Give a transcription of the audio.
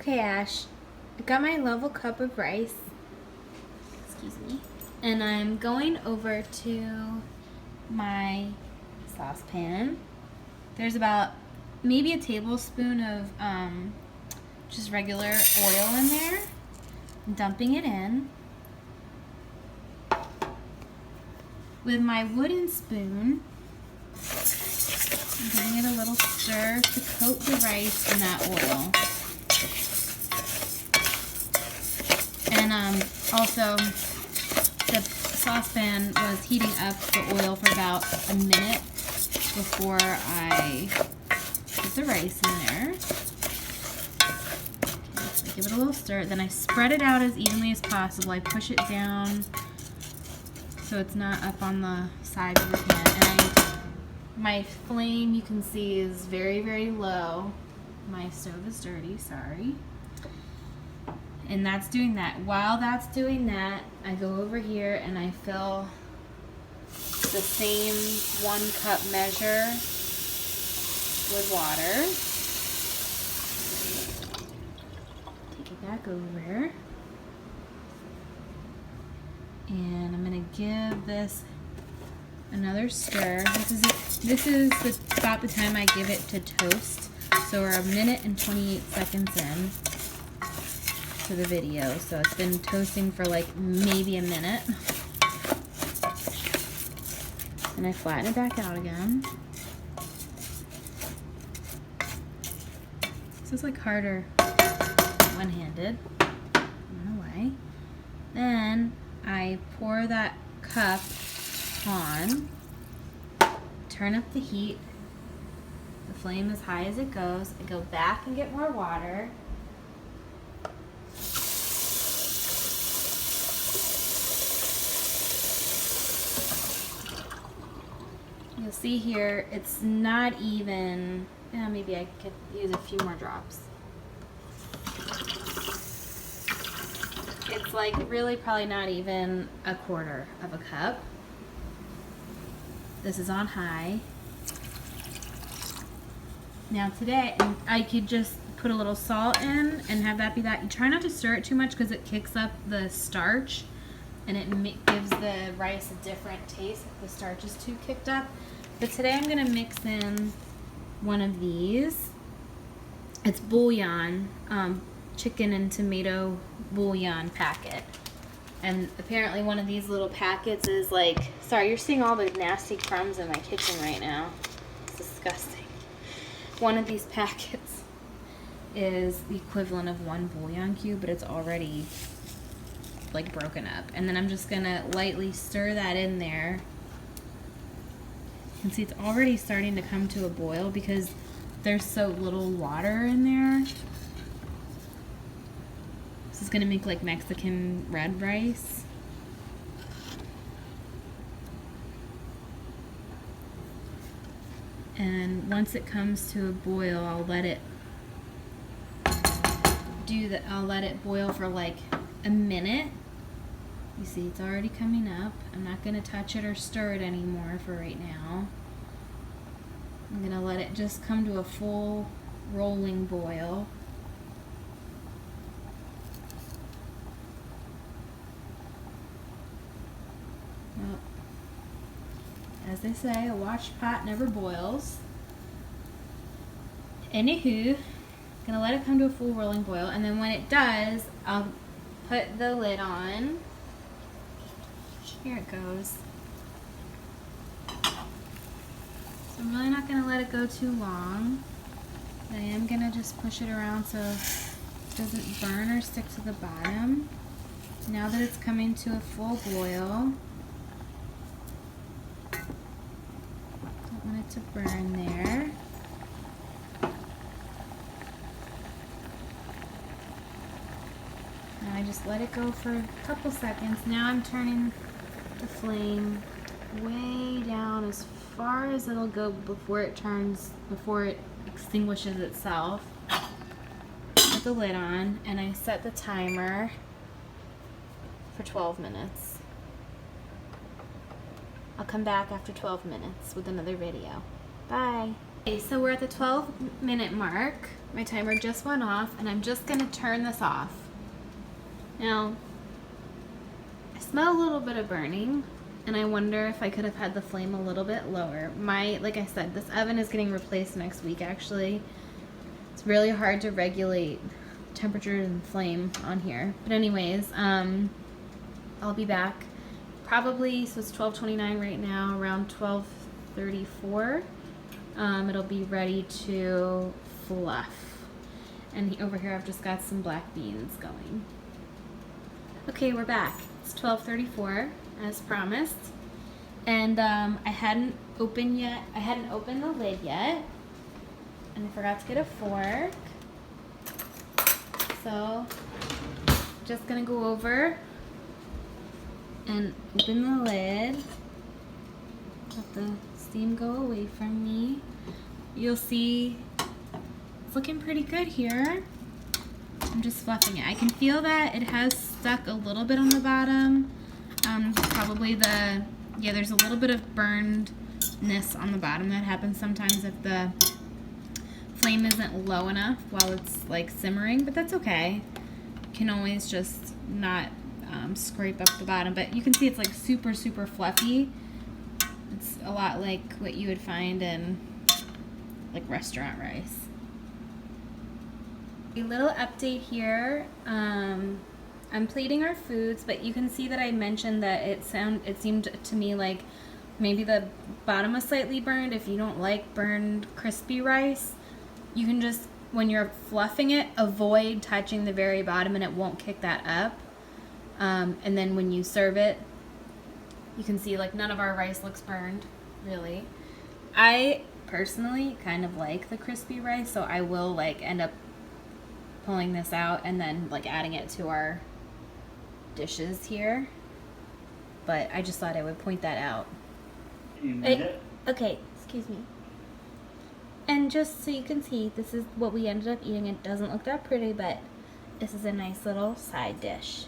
Okay, Ash, I got my level cup of rice. Excuse me. And I'm going over to my saucepan. There's about maybe a tablespoon of just regular oil in there. I'm dumping it in. With my wooden spoon, I'm giving it a little stir to coat the rice in that oil. And also, the saucepan was heating up the oil for about a minute before I put the rice in there. Okay, so I give it a little stir. Then I spread it out as evenly as possible. I push it down so it's not up on the sides of the pan. And my flame, you can see, is very, very low. My stove is dirty, sorry. And that's doing that. While that's doing that, I go over here and I fill the same 1 cup measure with water. Take it back over. And I'm gonna give this another stir. This is about the time I give it to toast. So we're 1 minute and 28 seconds in to the video. So it's been toasting for like maybe a minute. And I flatten it back out again. This is like harder one-handed. Run away. Then I pour that cup on, turn up the heat. The flame as high as it goes. I go back and get more water. You'll see here, it's not even. Yeah, maybe I could use a few more drops. It's like really probably not even a quarter of a cup. This is on high. Now today, I could just put a little salt in and have that be that. You try not to stir it too much because it kicks up the starch and it gives the rice a different taste if the starch is too kicked up. But today I'm gonna mix in one of these. It's bouillon, chicken and tomato bouillon packet. And apparently one of these little packets is like, sorry, you're seeing all the nasty crumbs in my kitchen right now. It's disgusting. One of these packets is the equivalent of 1 bouillon cube, but it's already like broken up. And then I'm just gonna lightly stir that in there. You can see it's already starting to come to a boil because there's so little water in there. This is gonna make like Mexican red rice. And once it comes to a boil, I'll let it boil for like a minute. You see it's already coming up. I'm not gonna touch it or stir it anymore for right now. I'm gonna let it just come to a full rolling boil. Well, as they say, a washed pot never boils. Anywho, gonna let it come to a full rolling boil, and then when it does, I'll put the lid on. Here it goes. So I'm really not gonna let it go too long. I am gonna just push it around so it doesn't burn or stick to the bottom. Now that it's coming to a full boil, don't want it to burn there. Now I just let it go for a couple seconds. Now I'm turning the flame way down as far as it'll go before it extinguishes itself. Put the lid on, and I set the timer for 12 minutes. I'll come back after 12 minutes with another video. Bye. Okay, so we're at the 12-minute mark. My timer just went off, and I'm just gonna turn this off. Now, I smell a little bit of burning, and I wonder if I could have had the flame a little bit lower. Like I said, this oven is getting replaced next week, actually. It's really hard to regulate temperature and flame on here. But anyways, I'll be back probably, so it's 12:29 right now, around 12:34. It'll be ready to fluff. And over here I've just got some black beans going. Okay, we're back. It's 12:34 as promised. And I hadn't opened the lid yet. And I forgot to get a fork. So just gonna go over and open the lid. Let the steam go away from me. You'll see it's looking pretty good here. I'm just fluffing it. I can feel that it has stuck a little bit on the bottom. Probably there's a little bit of burnedness on the bottom. That happens sometimes if the flame isn't low enough while it's like simmering, but that's okay. You can always just not scrape up the bottom, but you can see it's like super, super fluffy. It's a lot like what you would find in like restaurant rice. A little update here. I'm plating our foods, but you can see that I mentioned that it seemed to me like maybe the bottom was slightly burned. If you don't like burned crispy rice, you can just, when you're fluffing it, avoid touching the very bottom and it won't kick that up. And then when you serve it, you can see like none of our rice looks burned, really. I personally kind of like the crispy rice, so I will like end up pulling this out and then like adding it to our dishes here. But I just thought I would point that out. Okay, excuse me. And just so you can see, this is what we ended up eating. It doesn't look that pretty, but this is a nice little side dish.